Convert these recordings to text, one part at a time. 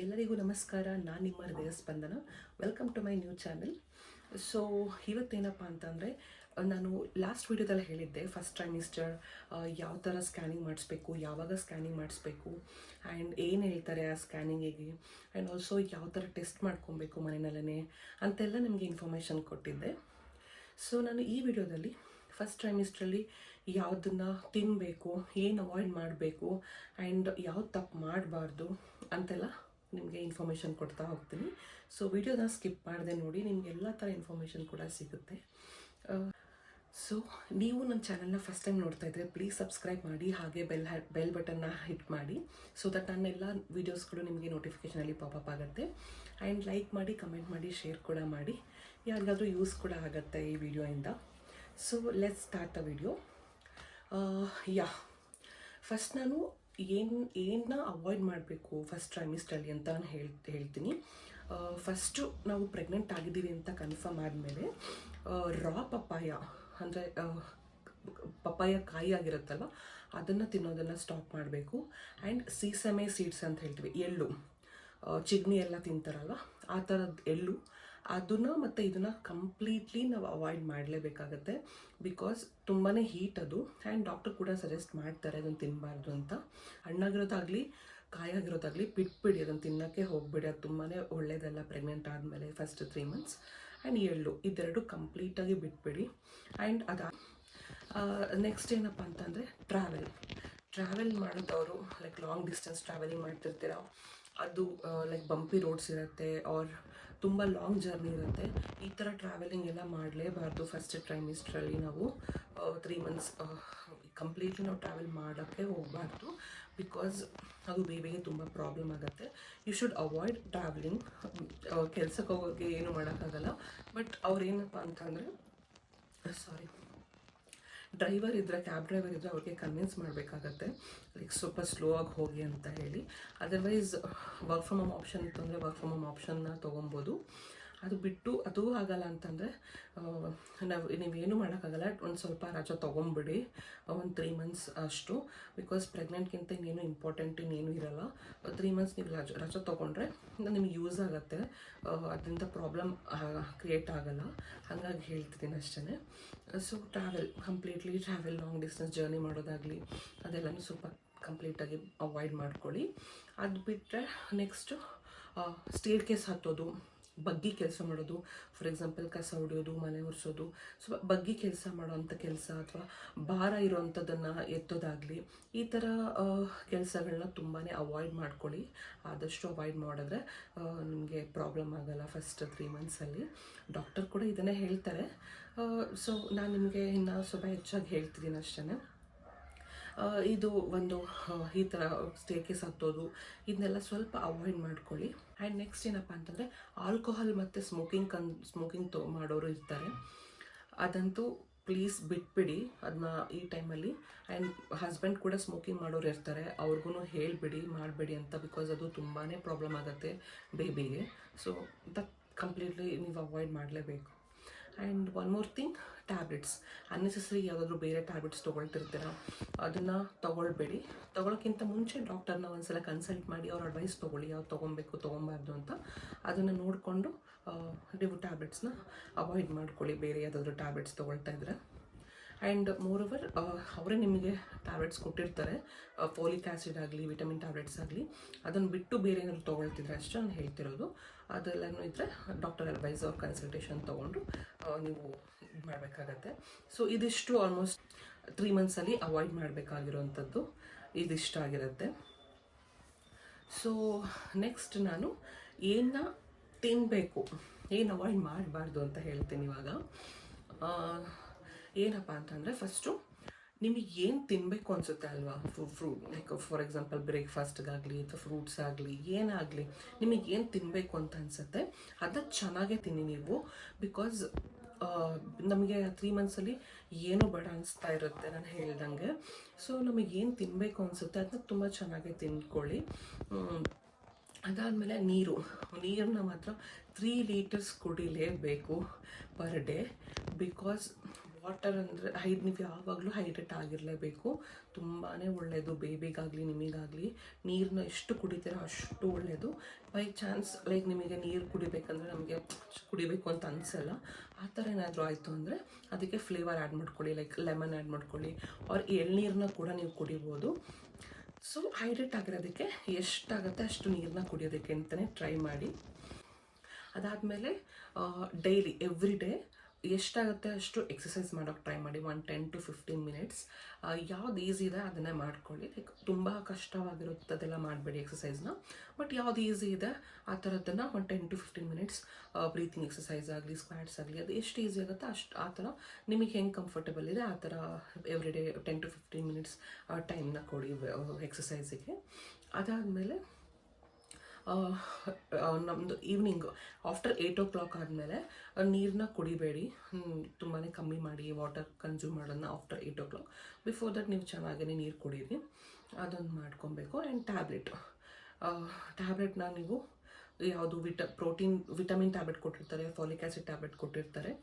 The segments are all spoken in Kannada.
ಎಲ್ಲರಿಗೂ ನಮಸ್ಕಾರ. ನಾನು ನಿಮ್ಮ ಹೃದಯ ಸ್ಪಂದನ. Welcome to my new channel. So ಇವತ್ತೇನಪ್ಪ ಅಂತಂದರೆ, ನಾನು ಲಾಸ್ಟ್ ವೀಡಿಯೋದಲ್ಲಿ ಹೇಳಿದ್ದೆ ಫಸ್ಟ್ ಟ್ರೈಮಿಸ್ಟರ್ ಯಾವ ಥರ ಸ್ಕ್ಯಾನಿಂಗ್ ಮಾಡಿಸ್ಬೇಕು, ಯಾವಾಗ ಸ್ಕ್ಯಾನಿಂಗ್ ಮಾಡಿಸ್ಬೇಕು, ಆ್ಯಂಡ್ ಏನು ಹೇಳ್ತಾರೆ ಆ ಸ್ಕ್ಯಾನಿಂಗಿಗೆ, ಆ್ಯಂಡ್ ಆಲ್ಸೋ ಯಾವ ಥರ ಟೆಸ್ಟ್ ಮಾಡ್ಕೊಬೇಕು ಮನೆಯಲ್ಲೇ ಅಂತೆಲ್ಲ ನಿಮಗೆ ಇನ್ಫಾರ್ಮೇಷನ್ ಕೊಟ್ಟಿದ್ದೆ. ಸೊ ನಾನು ಈ ವಿಡಿಯೋದಲ್ಲಿ ಫಸ್ಟ್ ಟ್ರೈಮಿಸ್ಟ್ರಲ್ಲಿ ಯಾವುದನ್ನು ತಿನ್ನಬೇಕು, ಏನು ಅವಾಯ್ಡ್ ಮಾಡಬೇಕು, ಆ್ಯಂಡ್ ಯಾವ್ದು ತಪ್ಪು ಮಾಡಬಾರ್ದು ಅಂತೆಲ್ಲ ನಿಮಗೆ ಇನ್ಫಾರ್ಮೇಷನ್ ಕೊಡ್ತಾ ಹೋಗ್ತೀನಿ. ಸೊ ವಿಡಿಯೋನ ಸ್ಕಿಪ್ ಮಾಡದೆ ನೋಡಿ, ನಿಮ್ಗೆ ಎಲ್ಲ ಥರ ಇನ್ಫಾರ್ಮೇಷನ್ ಕೂಡ ಸಿಗುತ್ತೆ. ಸೊ ನೀವು ನನ್ನ ಚಾನಲ್ನ ಫಸ್ಟ್ ಟೈಮ್ ನೋಡ್ತಾ ಇದ್ದರೆ ಪ್ಲೀಸ್ ಸಬ್ಸ್ಕ್ರೈಬ್ ಮಾಡಿ, ಹಾಗೆ ಬೆಲ್ ಬಟನ್ನ ಹಿಟ್ ಮಾಡಿ, ಸೊ ದಟ್ ನನ್ನೆಲ್ಲ ವೀಡಿಯೋಸ್ಗಳು ನಿಮಗೆ ನೋಟಿಫಿಕೇಷನಲ್ಲಿ ಪಾಪಪ್ ಆಗುತ್ತೆ. ಆ್ಯಂಡ್ ಲೈಕ್ ಮಾಡಿ, ಕಮೆಂಟ್ ಮಾಡಿ, ಶೇರ್ ಕೂಡ ಮಾಡಿ, ಯಾರಿಗಾದರೂ ಯೂಸ್ ಕೂಡ ಆಗುತ್ತೆ ಈ ವಿಡಿಯೋಯಿಂದ. So let's start the video. First ನಾನು ಏನನ್ನ ಅವಾಯ್ಡ್ ಮಾಡಬೇಕು ಫಸ್ಟ್ ಟ್ರೈಮಿಸ್ಟ್ರಲ್ಲಿ ಅಂತ ನಾನು ಹೇಳ್ತೀನಿ. ಫಸ್ಟು ನಾವು ಪ್ರೆಗ್ನೆಂಟ್ ಆಗಿದ್ದೀವಿ ಅಂತ ಕನ್ಫರ್ಮ್ ಆದಮೇಲೆ ರಾ ಪಪ್ಪಾಯ ಅಂದರೆ ಪಪ್ಪಾಯ ಕಾಯಿ ಆಗಿರುತ್ತಲ್ಲ ಅದನ್ನು ತಿನ್ನೋದನ್ನು ಸ್ಟಾಪ್ ಮಾಡಬೇಕು. ಆ್ಯಂಡ್ ಸೀಸಮೆ ಸೀಡ್ಸ್ ಅಂತ ಹೇಳ್ತೀವಿ, ಎಳ್ಳು, ಚಿಗ್ನಿ ಎಲ್ಲ ತಿಂತಾರಲ್ಲ ಆ ಥರದ್ದು ಎಳ್ಳು, ಅದನ್ನು ಮತ್ತು ಇದನ್ನು ಕಂಪ್ಲೀಟ್ಲಿ ನಾವು ಅವಾಯ್ಡ್ ಮಾಡಲೇಬೇಕಾಗತ್ತೆ. ಬಿಕಾಸ್ ತುಂಬಾ ಹೀಟ್ ಅದು, ಆ್ಯಂಡ್ ಡಾಕ್ಟರ್ ಕೂಡ ಸಜೆಸ್ಟ್ ಮಾಡ್ತಾರೆ ಅದನ್ನು ತಿನ್ನಬಾರ್ದು ಅಂತ. ಹಣ್ಣಾಗಿರೋದಾಗಲಿ ಕಾಯಾಗಿರೋದಾಗಲಿ ಬಿಟ್ಬಿಡಿ, ಅದನ್ನು ತಿನ್ನೋಕ್ಕೆ ಹೋಗ್ಬಿಡಿ, ಅದು ತುಂಬಾ ಒಳ್ಳೆಯದಲ್ಲ ಪ್ರೆಗ್ನೆಂಟ್ ಆದಮೇಲೆ ಫಸ್ಟ್ 3 months. ಆ್ಯಂಡ್ ಎಳ್ಳು ಇದೆರಡು ಕಂಪ್ಲೀಟಾಗಿ ಬಿಟ್ಬಿಡಿ. ಆ್ಯಂಡ್ ನೆಕ್ಸ್ಟ್ ಏನಪ್ಪ ಅಂತಂದರೆ ಟ್ರಾವೆಲ್ ಮಾಡೋದವರು ಲೈಕ್ ಲಾಂಗ್ ಡಿಸ್ಟೆನ್ಸ್ ಟ್ರಾವೆಲಿಂಗ್ ಮಾಡ್ತಿರ್ತೀರ, ಅದು ಲೈಕ್ ಬಂಪಿ ರೋಡ್ಸ್ ಇರುತ್ತೆ ಆರ್ ತುಂಬ ಲಾಂಗ್ ಜರ್ನಿ ಇರುತ್ತೆ, ಈ ಥರ ಟ್ರಾವೆಲಿಂಗ್ ಎಲ್ಲ ಮಾಡಲೇಬಾರ್ದು ಫಸ್ಟ್ ಟ್ರೈಮಿಸ್ಟ್ರಲ್ಲಿ. ನಾವು 3 months ಕಂಪ್ಲೀಟ್ಲಿ ನಾವು ಟ್ರಾವೆಲ್ ಮಾಡೋಕ್ಕೆ ಹೋಗಬಾರ್ದು, ಬಿಕಾಸ್ ಅದು ಬೇಬಿಗೆ ತುಂಬ ಪ್ರಾಬ್ಲಮ್ ಆಗುತ್ತೆ. You should avoid travelling. ಕೆಲ್ಸಕ್ಕೆ ಹೋಗೋಕ್ಕೆ ಏನು ಮಾಡೋಕ್ಕಾಗಲ್ಲ, ಬಟ್ ಅವ್ರೇನಪ್ಪ ಅಂತಂದರೆ ಡ್ರೈವರ್ ಇದ್ದರೆ, ಕ್ಯಾಬ್ ಡ್ರೈವರ್ ಇದ್ದರೆ ಅವ್ರಿಗೆ ಕನ್ವಿನ್ಸ್ ಮಾಡಬೇಕಾಗತ್ತೆ ಲೈಕ್ ಸ್ವಲ್ಪ ಸ್ಲೋ ಆಗಿ ಹೋಗಿ ಅಂತ ಹೇಳಿ. Otherwise work from home option ಇತ್ತು ಅಂದರೆ ವರ್ಕ್ ಫ್ರಮ್ ಹೋಮ್ ಆಪ್ಷನ್ನ ತೊಗೊಬೋದು. ಅದು ಬಿಟ್ಟು ಅದು ಆಗಲ್ಲ ಅಂತಂದರೆ ನೀವೇನು ಮಾಡೋಕ್ಕಾಗಲ್ಲ, ಒಂದು ಸ್ವಲ್ಪ ರಜೆ ತೊಗೊಂಬಿಡಿ, ಒಂದು 3 months ಅಷ್ಟು. ಬಿಕಾಸ್ ಪ್ರೆಗ್ನೆಂಟ್ಗಿಂತ ಇನ್ನೇನು ಇಂಪಾರ್ಟೆಂಟ್ ಇನ್ನೇನು ಇರೋಲ್ಲ. 3 months ನೀವು ರಜೆ ತೊಗೊಂಡ್ರೆ ನಿಮಗೆ ಯೂಸ್ ಆಗುತ್ತೆ, ಅದರಿಂದ ಪ್ರಾಬ್ಲಮ್ ಕ್ರಿಯೇಟ್ ಆಗಲ್ಲ, ಹಾಗಾಗಿ ಹೇಳ್ತಿದ್ದೀನಿ ಅಷ್ಟೇ. So completely travel long distance journey ಮಾಡೋದಾಗಲಿ ಅದೆಲ್ಲನೂ ಸ್ವಲ್ಪ ಕಂಪ್ಲೀಟಾಗಿ ಅವಾಯ್ಡ್ ಮಾಡ್ಕೊಳ್ಳಿ. ಅದು ಬಿಟ್ಟರೆ ನೆಕ್ಸ್ಟು ಸ್ಟೇರ್ ಕೇಸ್ ಹತ್ತೋದು, ಬಗ್ಗಿ ಕೆಲಸ ಮಾಡೋದು, ಫಾರ್ ಎಕ್ಸಾಂಪಲ್ ಕಸ ಹೊಡೆಯೋದು, ಮನೆ ಒರೆಸೋದು, ಸೊ ಬಗ್ಗಿ ಕೆಲಸ ಮಾಡೋವಂಥ ಕೆಲಸ ಅಥವಾ ಭಾರ ಇರೋವಂಥದ್ದನ್ನು ಎತ್ತೋದಾಗಲಿ, ಈ ಥರ ಕೆಲಸಗಳನ್ನ ತುಂಬಾ ಅವಾಯ್ಡ್ ಮಾಡ್ಕೊಳ್ಳಿ. ಆದಷ್ಟು ಅವಾಯ್ಡ್ ಮಾಡಿದ್ರೆ ನಿಮಗೆ ಪ್ರಾಬ್ಲಮ್ ಆಗೋಲ್ಲ ಫಸ್ಟ್ 3 monthsಲ್ಲಿ. ಡಾಕ್ಟರ್ ಕೂಡ ಇದನ್ನೇ ಹೇಳ್ತಾರೆ. ಸೊ ನಾನು ನಿಮಗೆ ಇನ್ನೂ ಸ್ವಲ್ಪ ಹೆಚ್ಚಾಗಿ ಹೇಳ್ತಿದ್ದೀನಿ ಅಷ್ಟೇ. ಇದು ಒಂದು ಈ ಥರ ಸ್ಟೇರ್ಕೇಸ್ ಹತ್ತೋದು ಇದನ್ನೆಲ್ಲ ಸ್ವಲ್ಪ ಅವಾಯ್ಡ್ ಮಾಡ್ಕೊಳ್ಳಿ. ಆ್ಯಂಡ್ ನೆಕ್ಸ್ಟ್ ಏನಪ್ಪ ಅಂತಂದರೆ ಆಲ್ಕೋಹಾಲ್ ಮತ್ತು ಸ್ಮೋಕಿಂಗ್ ಮಾಡೋರು ಇರ್ತಾರೆ, ಅದಂತೂ ಪ್ಲೀಸ್ ಬಿಟ್ಬಿಡಿ ಅದನ್ನ ಈ ಟೈಮಲ್ಲಿ. ಆ್ಯಂಡ್ ಹಸ್ಬೆಂಡ್ ಕೂಡ ಸ್ಮೋಕಿಂಗ್ ಮಾಡೋರು ಇರ್ತಾರೆ, ಅವ್ರಿಗೂ ಹೇಳಿಬಿಡಿ ಮಾಡಬೇಡಿ ಅಂತ, ಬಿಕಾಸ್ ಅದು ತುಂಬಾ ಪ್ರಾಬ್ಲಮ್ ಆಗುತ್ತೆ ಬೇಬಿಗೆ. ಸೊ ದಟ್ ಕಂಪ್ಲೀಟ್ಲಿ ನೀವು ಅವಾಯ್ಡ್ ಮಾಡಲೇಬೇಕು. And one more thing, tablets unnecessary ಯಾವುದಾದ್ರೂ ಬೇರೆ ಟ್ಯಾಬ್ಲೆಟ್ಸ್ ತೊಗೊಳ್ತಿರ್ತೀರ ಅದನ್ನು ತೊಗೊಳ್ಬೇಡಿ. ತೊಗೊಳಕ್ಕಿಂತ ಮುಂಚೆ ಡಾಕ್ಟರ್ನ ಒಂದ್ಸಲ ಕನ್ಸಲ್ಟ್ ಮಾಡಿ ಅವ್ರ ಅಡ್ವೈಸ್ ತೊಗೊಳ್ಳಿ, ಯಾವ್ದು ತೊಗೊಬೇಕು ತೊಗೊಬಾರ್ದು ಅಂತ. ಅದನ್ನು ನೋಡಿಕೊಂಡು ನೀವು ಟ್ಯಾಬ್ಲೆಟ್ಸ್ನ ಅವಾಯ್ಡ್ ಮಾಡ್ಕೊಳ್ಳಿ, ಬೇರೆ ಯಾವುದಾದ್ರೂ ಟ್ಯಾಬ್ಲೆಟ್ಸ್ ತೊಗೊಳ್ತಾ ಇದ್ದರೆ. ಆ್ಯಂಡ್ ಮೋರೋವರ್ ಅವರೇ ನಿಮಗೆ ಟ್ಯಾಬ್ಲೆಟ್ಸ್ ಕೊಟ್ಟಿರ್ತಾರೆ, ಫೋಲಿಕ್ ಆ್ಯಸಿಡ್ ಆಗಲಿ ವಿಟಮಿನ್ ಟ್ಯಾಬ್ಲೆಟ್ಸ್ ಆಗಲಿ, ಅದನ್ನು ಬಿಟ್ಟು ಬೇರೆ ಏನಾದರೂ ತೊಗೊಳ್ತಿದ್ರೆ ಅಷ್ಟೇ ನಾನು ಹೇಳ್ತಿರೋದು. ಅದೆಲ್ಲನೂ ಇದ್ದರೆ ಡಾಕ್ಟರ್ ಅಡ್ವೈಸ್ ಅವ್ರ ಕನ್ಸಲ್ಟೇಷನ್ ತೊಗೊಂಡು ನೀವು ಇದು ಮಾಡಬೇಕಾಗತ್ತೆ. ಸೊ ಇದಿಷ್ಟು ಆಲ್ಮೋಸ್ಟ್ 3 monthsಲ್ಲಿ ಅವಾಯ್ಡ್ ಮಾಡಬೇಕಾಗಿರೋವಂಥದ್ದು ಇದಿಷ್ಟ ಆಗಿರುತ್ತೆ. ಸೊ ನೆಕ್ಸ್ಟ್ ನಾನು ಏನನ್ನ ತಿನ್ನಬೇಕು, ಏನು ಅವಾಯ್ಡ್ ಮಾಡಬಾರ್ದು ಅಂತ ಹೇಳ್ತೀನಿ ಇವಾಗ. ಏನಪ್ಪ ಅಂತಂದರೆ ಫಸ್ಟು ನಿಮಗೆ ಏನು ತಿನ್ನಬೇಕು ಅನಿಸುತ್ತೆ ಅಲ್ವಾ, ಫ್ರೂಟ್ ಲೈಕ್ ಫಾರ್ ಎಕ್ಸಾಂಪಲ್ ಬ್ರೇಕ್ಫಾಸ್ಟ್ಗಾಗಲಿ ಅಥವಾ ಫ್ರೂಟ್ಸ್ ಆಗಲಿ ಏನಾಗಲಿ, ನಿಮಗೆ ಏನು ತಿನ್ನಬೇಕು ಅಂತ ಅನಿಸುತ್ತೆ ಅದನ್ನು ಚೆನ್ನಾಗೇ ತಿನ್ನಿ ನೀವು. ಬಿಕಾಸ್ ನಮಗೆ 3 monthsಲ್ಲಿ ಏನೂ ಬೇಡ ಅನಿಸ್ತಾ ಇರುತ್ತೆ ನಾನು ಹೇಳ್ದಂಗೆ. ಸೊ ನಮಗೆ ಏನು ತಿನ್ನಬೇಕು ಅನಿಸುತ್ತೆ ಅದನ್ನ ತುಂಬ ಚೆನ್ನಾಗೇ ತಿನ್ಕೊಳ್ಳಿ. ಅದಾದಮೇಲೆ ನೀರನ್ನ ಮಾತ್ರ 3 liters ಕುಡಿಲೇಬೇಕು ಪರ್ ಡೇ. ಬಿಕಾಸ್ ವಾಟರ್ ಅಂದರೆ ನೀವು ಯಾವಾಗಲೂ ಹೈಡ್ರೇಟ್ ಆಗಿರಲೇಬೇಕು. ತುಂಬಾ ಒಳ್ಳೆಯದು ಬೇಬಿಗಾಗಲಿ ನಿಮಗಾಗಲಿ. ನೀರನ್ನ ಎಷ್ಟು ಕುಡಿತೀರೋ ಅಷ್ಟು ಒಳ್ಳೆಯದು. ಬೈ ಚಾನ್ಸ್ ಲೈಕ್ ನಿಮಗೆ ನೀರು ಕುಡಿಬೇಕಂದ್ರೆ ನಮಗೆ ಕುಡಿಬೇಕು ಅಂತ ಅನಿಸಲ್ಲ, ಆ ಥರ ಏನಾದರೂ ಆಯಿತು ಅಂದರೆ ಅದಕ್ಕೆ ಫ್ಲೇವರ್ ಆ್ಯಡ್ ಮಾಡ್ಕೊಳ್ಳಿ, ಲೈಕ್ ಲೆಮನ್ ಆ್ಯಡ್ ಮಾಡ್ಕೊಳ್ಳಿ, ಅವ್ರ ಎಳ್ನೀರನ್ನ ಕೂಡ ನೀವು ಕುಡಿಬೋದು. ಸೊ ಹೈಡ್ರೇಟ್ ಆಗಿರೋದಕ್ಕೆ ಎಷ್ಟಾಗುತ್ತೆ ಅಷ್ಟು ನೀರನ್ನ ಕುಡಿಯೋದಕ್ಕೆ ಅಂತಲೇ ಟ್ರೈ ಮಾಡಿ. ಅದಾದಮೇಲೆ ಡೈಲಿ ಎವ್ರಿ ಡೇ ಎಷ್ಟಾಗುತ್ತೆ ಅಷ್ಟು ಎಕ್ಸಸೈಸ್ ಮಾಡೋಕ್ಕೆ ಟ್ರೈ ಮಾಡಿ. 10 to 15 ಮಿನಿಟ್ಸ್. ಯಾವ್ದು ಈಸಿ ಇದೆ ಅದನ್ನೇ ಮಾಡ್ಕೊಳ್ಳಿ. ಲೈಕ್ ತುಂಬ ಕಷ್ಟವಾಗಿರುತ್ತದೆಲ್ಲ ಮಾಡಬೇಡಿ ಎಕ್ಸಸೈಸ್ನ, ಬಟ್ ಯಾವ್ದು ಈಸಿ ಇದೆ ಆ ಥರದ್ದನ್ನು 10 to 15 ಮಿನಿಟ್ಸ್ ಬ್ರೀತಿಂಗ್ ಎಕ್ಸಸೈಸ್ ಆಗಲಿ, ಸ್ಕ್ವಾಟ್ಸ್ ಆಗಲಿ, ಅದು ಎಷ್ಟು ಈಸಿ ಆಗುತ್ತೆ ಅಷ್ಟು ಆ ಥರ ನಿಮಗೆ ಹೆಂಗೆ ಕಂಫರ್ಟಬಲ್ ಇದೆ ಆ ಥರ ಎವ್ರಿ ಡೇ 10 to 15 ಮಿನಿಟ್ಸ್ ಟೈಮ್ನ ಕೊಡಿ ಎಕ್ಸಸೈಸಿಗೆ. ಅದಾದಮೇಲೆ ನಮ್ಮದು ಈವ್ನಿಂಗ್ ಆಫ್ಟರ್ 8 o'clock ಆದಮೇಲೆ ನೀರನ್ನ ಕುಡಿಬೇಡಿ, ತುಂಬಾ ಕಮ್ಮಿ ಮಾಡಿ ವಾಟರ್ ಕನ್ಸ್ಯೂಮ್ ಮಾಡೋದನ್ನ ಆಫ್ಟರ್ 8 o'clock. ಬಿಫೋರ್ ದಟ್ ನೀವು ಚೆನ್ನಾಗೇ ನೀರು ಕುಡೀರಿ, ಅದೊಂದು ಮಾಡ್ಕೊಬೇಕು. ಆ್ಯಂಡ್ ಟ್ಯಾಬ್ಲೆಟ್ನ ನೀವು ಯಾವುದು ವಿಟಮಿನ್ ಟ್ಯಾಬ್ಲೆಟ್ ಕೊಟ್ಟಿರ್ತಾರೆ, ಫಾಲಿಕ್ ಆ್ಯಸಿಡ್ ಟ್ಯಾಬ್ಲೆಟ್ ಕೊಟ್ಟಿರ್ತಾರೆ,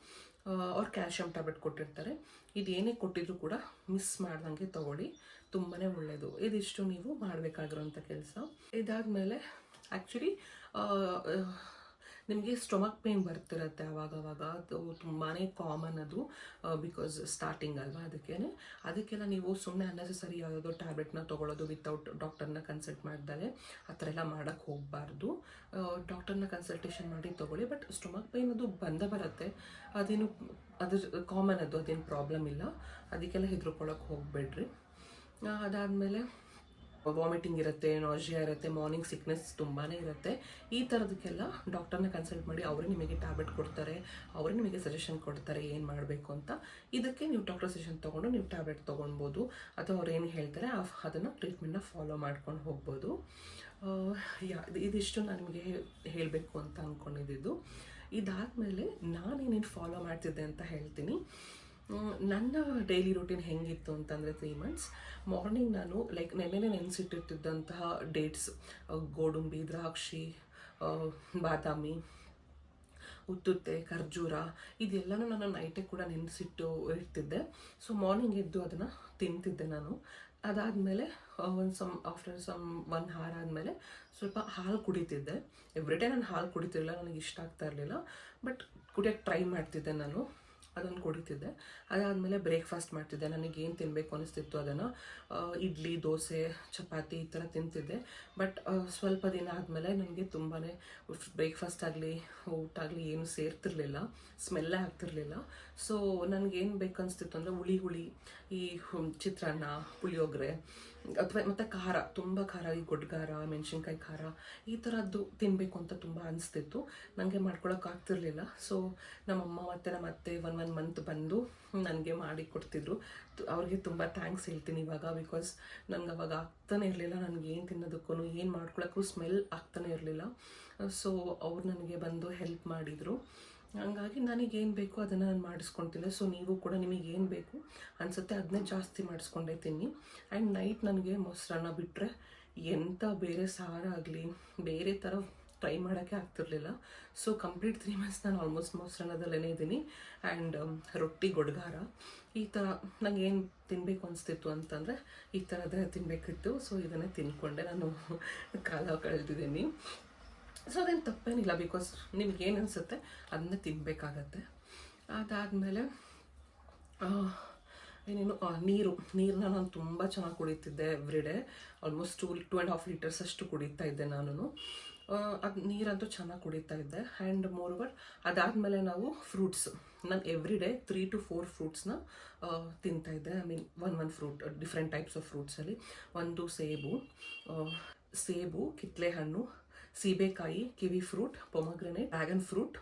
ಅವ್ರು ಕ್ಯಾಲ್ಶಿಯಂ ಟ್ಯಾಬ್ಲೆಟ್ ಕೊಟ್ಟಿರ್ತಾರೆ. ಇದೇನೇ ಕೊಟ್ಟಿದ್ರು ಕೂಡ ಮಿಸ್ ಮಾಡ್ದಂಗೆ ತೊಗೊಳ್ಳಿ, ತುಂಬಾ ಒಳ್ಳೆಯದು. ಇದಿಷ್ಟು ನೀವು ಮಾಡಬೇಕಾಗಿರೋಂಥ ಕೆಲಸ. ಇದಾದಮೇಲೆ ಆ್ಯಕ್ಚುಲಿ ನಿಮಗೆ ಸ್ಟೊಮಕ್ ಪೇನ್ ಬರ್ತಿರುತ್ತೆ ಆವಾಗವಾಗ, ಅದು ತುಂಬಾ ಕಾಮನ್ ಅದು, ಬಿಕಾಸ್ ಸ್ಟಾರ್ಟಿಂಗ್ ಅಲ್ವಾ, ಅದಕ್ಕೆಲ್ಲ ನೀವು ಸುಮ್ಮನೆ ಅನ್ನೆಸೆಸರಿ ಯಾವುದೋ ಟ್ಯಾಬ್ಲೆಟ್ನ ತೊಗೊಳ್ಳೋದು ವಿತೌಟ್ ಡಾಕ್ಟರ್ನ ಕನ್ಸಲ್ಟ್ ಮಾಡಿದಾಗೆ ಆ ಥರ ಎಲ್ಲ ಮಾಡೋಕ್ಕೆ ಹೋಗಬಾರ್ದು. ಡಾಕ್ಟರ್ನ ಕನ್ಸಲ್ಟೇಷನ್ ಮಾಡಿ ತೊಗೊಳ್ಳಿ. ಬಟ್ ಸ್ಟೊಮಕ್ ಪೇನ್ ಅದು ಬಂದೇ ಬರುತ್ತೆ, ಅದು ಕಾಮನ್, ಅದೇನು ಪ್ರಾಬ್ಲಮ್ ಇಲ್ಲ, ಅದಕ್ಕೆಲ್ಲ ಹೆದರ್ಕೊಳ್ಳೋಕೆ ಹೋಗಬೇಡ್ರಿ. ಅದಾದಮೇಲೆ ವಾಮಿಟಿಂಗ್ ಇರುತ್ತೆ, ನಾಜಿಯಾ ಇರುತ್ತೆ, ಮಾರ್ನಿಂಗ್ ಸಿಕ್ನೆಸ್ ತುಂಬಾ ಇರುತ್ತೆ. ಈ ಥರದಕ್ಕೆಲ್ಲ ಡಾಕ್ಟರ್ನ ಕನ್ಸಲ್ಟ್ ಮಾಡಿ ಅವರೇ ನಿಮಗೆ ಟ್ಯಾಬ್ಲೆಟ್ ಕೊಡ್ತಾರೆ, ಅವರೇ ನಿಮಗೆ ಸಜೆಷನ್ ಕೊಡ್ತಾರೆ ಏನು ಮಾಡಬೇಕು ಅಂತ. ಇದಕ್ಕೆ ನೀವು ಡಾಕ್ಟರ್ ಸಜೆಷನ್ ತೊಗೊಂಡು ನೀವು ಟ್ಯಾಬ್ಲೆಟ್ ತೊಗೊಳ್ಬೋದು, ಅಥವಾ ಅವ್ರು ಏನು ಹೇಳ್ತಾರೆ ಅದನ್ನು ಟ್ರೀಟ್ಮೆಂಟ್ನ ಫಾಲೋ ಮಾಡ್ಕೊಂಡು ಹೋಗ್ಬೋದು. ಇದಿಷ್ಟು ನಾನು ನಿಮಗೆ ಹೇಳಬೇಕು ಅಂತ ಅಂದ್ಕೊಂಡಿದ್ದು. ಇದಾದಮೇಲೆ ನಾನೇನೇನು ಫಾಲೋ ಮಾಡ್ತಿದ್ದೆ ಅಂತ ಹೇಳ್ತೀನಿ. ನನ್ನ ಡೈಲಿ ರೂಟೀನ್ ಹೆಂಗಿತ್ತು ಅಂತಂದರೆ 3 months ಮಾರ್ನಿಂಗ್ ನಾನು ಲೈಕ್ ನೆನ್ನೆನೇ ನೆನೆಸಿಟ್ಟಿರ್ತಿದ್ದಂತಹ ಡೇಟ್ಸ್, ಗೋಡಂಬಿ, ದ್ರಾಕ್ಷಿ, ಬಾದಾಮಿ, ಉತ್ತುತ್ತೆ, ಖರ್ಜೂರ, ಇದೆಲ್ಲನೂ ನಾನು ನೈಟೇ ಕೂಡ ನೆನೆಸಿಟ್ಟು ಇಡ್ತಿದ್ದೆ. ಸೊ ಮಾರ್ನಿಂಗ್ ಎದ್ದು ಅದನ್ನು ತಿಂತಿದ್ದೆ ನಾನು. ಅದಾದಮೇಲೆ ಆಫ್ಟರ್ 1 hour ಆದಮೇಲೆ ಸ್ವಲ್ಪ ಹಾಲು ಕುಡಿತಿದ್ದೆ. ಎವ್ರಿ ಡೇ ನಾನು ಹಾಲು ಕುಡಿತಿರಲಿಲ್ಲ, ನನಗೆ ಇಷ್ಟ ಆಗ್ತಾ ಇರಲಿಲ್ಲ, ಬಟ್ ಕುಡಿಯೋಕ್ಕೆ ಟ್ರೈ ಮಾಡ್ತಿದ್ದೆ ನಾನು, ಅದನ್ನು ಕುಡಿತಿದ್ದೆ. ಅದಾದಮೇಲೆ ಬ್ರೇಕ್ಫಾಸ್ಟ್ ಮಾಡ್ತಿದ್ದೆ, ನನಗೇನು ತಿನ್ನಬೇಕು ಅನಿಸ್ತಿತ್ತು ಅದನ್ನು, ಇಡ್ಲಿ, ದೋಸೆ, ಚಪಾತಿ ಈ ಥರ ತಿಂತಿದ್ದೆ. ಬಟ್ ಸ್ವಲ್ಪ ದಿನ ಆದಮೇಲೆ ನನಗೆ ತುಂಬಾ ಬ್ರೇಕ್ಫಾಸ್ಟ್ ಆಗಲಿ ಊಟ ಆಗಲಿ ಏನು ಸೇರ್ತಿರ್ಲಿಲ್ಲ, ಸ್ಮೆಲ್ಲೇ ಆಗ್ತಿರ್ಲಿಲ್ಲ. ಸೊ ನನಗೇನು ಬೇಕನ್ನಿಸ್ತಿತ್ತು ಅಂದರೆ ಹುಳಿ ಈ ಚಿತ್ರಾನ್ನ, ಪುಳಿಯೋಗರೆ, ಅಥವಾ ಮತ್ತು ಖಾರ, ತುಂಬ ಖಾರ, ಈ ಗೊಡ್ಡಖಾರ, ಮೆಣಸಿನ್ಕಾಯಿ ಖಾರ, ಈ ಥರದ್ದು ತಿನ್ನಬೇಕು ಅಂತ ತುಂಬ ಅನಿಸ್ತಿತ್ತು. ನನಗೆ ಮಾಡ್ಕೊಳಕ್ಕಾಗ್ತಿರ್ಲಿಲ್ಲ. ಸೊ ನಮ್ಮಮ್ಮ ಮತ್ತು ನಮ್ಮ ಅತ್ತೆ 1 month ಬಂದು ನನಗೆ ಮಾಡಿ ಕೊಡ್ತಿದ್ರು. ಅವ್ರಿಗೆ ತುಂಬ ಥ್ಯಾಂಕ್ಸ್ ಹೇಳ್ತೀನಿ ಇವಾಗ, ಬಿಕಾಸ್ ನನಗೆ ಅವಾಗ ಆಗ್ತಾನೆ ಇರಲಿಲ್ಲ, ನನಗೆ ಏನು ತಿನ್ನೋದಕ್ಕೂ ಏನು ಮಾಡ್ಕೊಳಕ್ಕೂ ಸ್ಮೆಲ್ ಆಗ್ತಾನೆ ಇರಲಿಲ್ಲ. ಸೊ ಅವ್ರು ನನಗೆ ಬಂದು ಹೆಲ್ಪ್ ಮಾಡಿದರು. ಹಂಗಾಗಿ ನನಗೇನು ಬೇಕು ಅದನ್ನು ನಾನು ಮಾಡಿಸ್ಕೊಳ್ತಿದ್ದೆ. ಸೊ ನೀವು ಕೂಡ ನಿಮಗೇನು ಬೇಕು ಅನಿಸುತ್ತೆ ಅದನ್ನೇ ಜಾಸ್ತಿ ಮಾಡಿಸ್ಕೊಂಡೇ ತಿನ್ನಿ. ಆ್ಯಂಡ್ ನೈಟ್ ನನಗೆ ಮೊಸರನ್ನ ಬಿಟ್ಟರೆ ಎಂಥ ಬೇರೆ ಸಾರ ಆಗಲಿ ಬೇರೆ ಥರ ಟ್ರೈ ಮಾಡೋಕ್ಕೆ ಆಗ್ತಿರ್ಲಿಲ್ಲ. ಸೊ ಕಂಪ್ಲೀಟ್ 3 months ನಾನು ಆಲ್ಮೋಸ್ಟ್ ಮೊಸರನ್ನದಲ್ಲೇ ಇದ್ದೀನಿ. ಆ್ಯಂಡ್ ರೊಟ್ಟಿ, ಗೊಡ್ಡಖಾರ, ಈ ಥರ ನನಗೇನು ತಿನ್ನಬೇಕು ಅನಿಸ್ತಿತ್ತು ಅಂತಂದರೆ ಈ ಥರದೇ ತಿನ್ನಬೇಕಿತ್ತು. ಸೊ ಇದನ್ನೇ ತಿಂದ್ಕೊಂಡೆ ನಾನು ಕಾಲ ಕಳೆದಿದ್ದೀನಿ. ಸೊ ಅದೇನು ತಪ್ಪೇನಿಲ್ಲ, ಬಿಕಾಸ್ ನಿಮಗೇನು ಅನಿಸುತ್ತೆ ಅದನ್ನೇ ತಿನ್ನಬೇಕಾಗತ್ತೆ. ಅದಾದಮೇಲೆ ನೀರನ್ನ ನಾನು ತುಂಬ ಚೆನ್ನಾಗಿ ಕುಡಿತಿದ್ದೆ. ಎವ್ರಿ ಡೇ ಆಲ್ಮೋಸ್ಟ್ 2.5 liters ಅಷ್ಟು ಕುಡಿತಾ ಇದ್ದೆ ನಾನು. ಅದು ನೀರಂತೂ ಚೆನ್ನಾಗಿ ಕುಡಿತಾ ಇದ್ದೆ. ಆ್ಯಂಡ್ ಮೋರೋವರ್ ಅದಾದಮೇಲೆ ನಾವು ಫ್ರೂಟ್ಸ್, ನಾನು ಎವ್ರಿ ಡೇ 3 to 4 ಫ್ರೂಟ್ಸ್ನ ತಿಂತಾಯಿದ್ದೆ. I mean one fruit, different types of ಫ್ರೂಟ್ಸಲ್ಲಿ ಒಂದು ಸೇಬು, ಕಿತ್ತಳೆ ಹಣ್ಣು, ಸೀಬೆಕಾಯಿ, kiwi fruit, pomegranate, dragon fruit,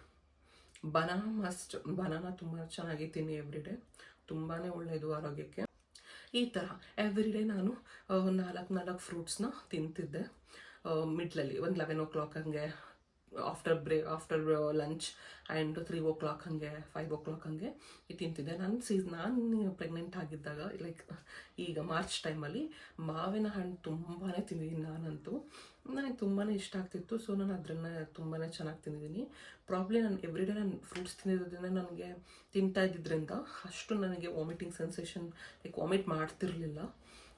banana ತುಂಬ ಚೆನ್ನಾಗಿ ತಿನ್ನಿ ಎವ್ರಿ ಡೇ, ತುಂಬಾ ಒಳ್ಳೆಯದು ಆರೋಗ್ಯಕ್ಕೆ. ಈ ಥರ ಎವ್ರಿ ಡೇ ನಾನು 4 ಫ್ರೂಟ್ಸ್ನ ತಿಂತಿದ್ದೆ. ಮಿಡ್ಲಲ್ಲಿ ಒಂದು 11 o'clock ಹಂಗೆ ಆಫ್ಟರ್ ಲಂಚ್ ಆ್ಯಂಡ್ 3 o'clock ಹಾಗೆ 5 o'clock ಹಾಗೆ ಇದು ತಿಂತಿದ್ದೆ. ನಾನು ಪ್ರೆಗ್ನೆಂಟ್ ಆಗಿದ್ದಾಗ ಲೈಕ್ ಈಗ ಮಾರ್ಚ್ ಟೈಮಲ್ಲಿ ಮಾವಿನ ಹಣ್ಣು ತುಂಬಾ ತಿಂದಿದ್ದೀನಿ ನಾನಂತೂ. ನನಗೆ ತುಂಬಾ ಇಷ್ಟ ಆಗ್ತಿತ್ತು. ಸೊ ನಾನು ಅದನ್ನು ತುಂಬಾ ಚೆನ್ನಾಗಿ ತಿಂದಿದ್ದೀನಿ. ಪ್ರಾಬ್ಲಿ ನಾನು ಎವ್ರಿಡೇ ನಾನು ಫ್ರೂಟ್ಸ್ ತಿಂದಿರೋದ್ರಿಂದ ನನಗೆ ತಿಂತಾ ಇದ್ದಿದ್ದರಿಂದ ಅಷ್ಟು ನನಗೆ ವಾಮಿಟಿಂಗ್ ಸೆನ್ಸೇಷನ್ ಲೈಕ್ ವಾಮಿಟ್ ಮಾಡ್ತಿರಲಿಲ್ಲ.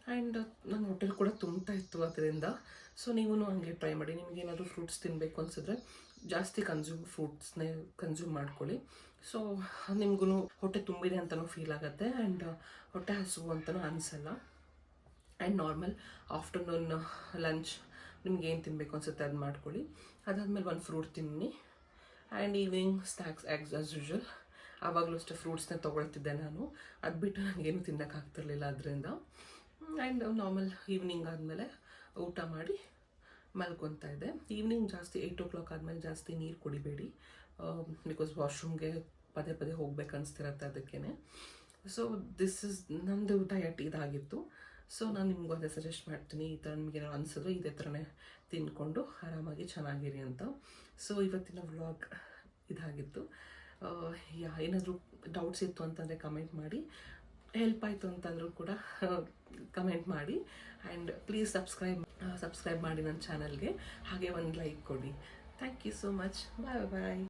ಆ್ಯಂಡ್ ನನ್ನ ಹೊಟ್ಟೆಲಿ ಕೂಡ ತುಂಬ್ತಾ ಇತ್ತು ಅದರಿಂದ. ಸೊ ನೀವು ಹಂಗೆ ಟ್ರೈ ಮಾಡಿ. ನಿಮಗೇನಾದರೂ ಫ್ರೂಟ್ಸ್ ತಿನ್ನಬೇಕು ಅನಿಸಿದ್ರೆ ಜಾಸ್ತಿ ಫ್ರೂಟ್ಸ್ನೇ ಕನ್ಸ್ಯೂಮ್ ಮಾಡ್ಕೊಳ್ಳಿ. ಸೊ ನಿಮಗೂ ಹೊಟ್ಟೆ ತುಂಬಿದೆ ಅಂತಲೂ ಫೀಲ್ ಆಗುತ್ತೆ ಆ್ಯಂಡ್ ಹೊಟ್ಟೆ ಹಸುವು ಅಂತಲೂ ಅನಿಸಲ್ಲ. ಆ್ಯಂಡ್ ನಾರ್ಮಲ್ ಆಫ್ಟರ್ನೂನ್ ಲಂಚ್ ನಿಮ್ಗೆ ಏನು ತಿನ್ನಬೇಕು ಅನಿಸುತ್ತೆ ಅದು ಮಾಡ್ಕೊಳ್ಳಿ. ಅದಾದಮೇಲೆ ಒಂದು ಫ್ರೂಟ್ ತಿನ್ನಿ. And evening snacks as usual ಆವಾಗಲೂ ಅಷ್ಟೇ ಫ್ರೂಟ್ಸ್ನೇ ತೊಗೊಳ್ತಿದ್ದೆ ನಾನು. ಅದು ಬಿಟ್ಟು ನನಗೇನು ತಿನ್ನೋಕ್ಕಾಗ್ತಿರ್ಲಿಲ್ಲ ಅದರಿಂದ. ಆ್ಯಂಡ್ ನಾರ್ಮಲ್ ಈವ್ನಿಂಗ್ ಆದಮೇಲೆ ಊಟ ಮಾಡಿ ಮಲ್ಕೊತಾ ಇದ್ದೆ. ಈವ್ನಿಂಗ್ ಜಾಸ್ತಿ 8 o'clock ಆದಮೇಲೆ ಜಾಸ್ತಿ ನೀರು ಕುಡಿಬೇಡಿ, ಬಿಕಾಸ್ ವಾಶ್ರೂಮ್ಗೆ ಪದೇ ಪದೇ ಹೋಗ್ಬೇಕು ಅನಿಸ್ತಿರತ್ತೆ ಅದಕ್ಕೇ. ಸೊ ದಿಸ್ ಇಸ್ ನಂದು ಡಯಟ್ ಇದಾಗಿತ್ತು. ಸೊ ನಾನು ನಿಮಗೂ ಅದೇ ಸಜೆಸ್ಟ್ ಮಾಡ್ತೀನಿ. ಈ ಥರ ನಿಮಗೇನೋ ಅನಿಸಿದ್ರೆ ಇದೇ ಥರನೇ ತಿಂದ್ಕೊಂಡು ಆರಾಮಾಗಿ ಚೆನ್ನಾಗಿರಿ ಅಂತ. ಸೊ ಇವತ್ತಿನ ವ್ಲಾಗ್ ಇದಾಗಿತ್ತು. ಏನಾದರೂ ಡೌಟ್ಸ್ ಇತ್ತು ಅಂತಂದರೆ ಕಮೆಂಟ್ ಮಾಡಿ. ಹೆಲ್ಪ್ ಆಯಿತು ಅಂತಂದರೂ ಕೂಡ ಕಮೆಂಟ್ ಮಾಡಿ. ಆ್ಯಂಡ್ ಪ್ಲೀಸ್ ಸಬ್ಸ್ಕ್ರೈಬ್ ಮಾಡಿ ನನ್ನ ಚಾನಲ್ಗೆ. ಹಾಗೆ ಒಂದು ಲೈಕ್ ಕೊಡಿ. Thank you so much. Bye bye.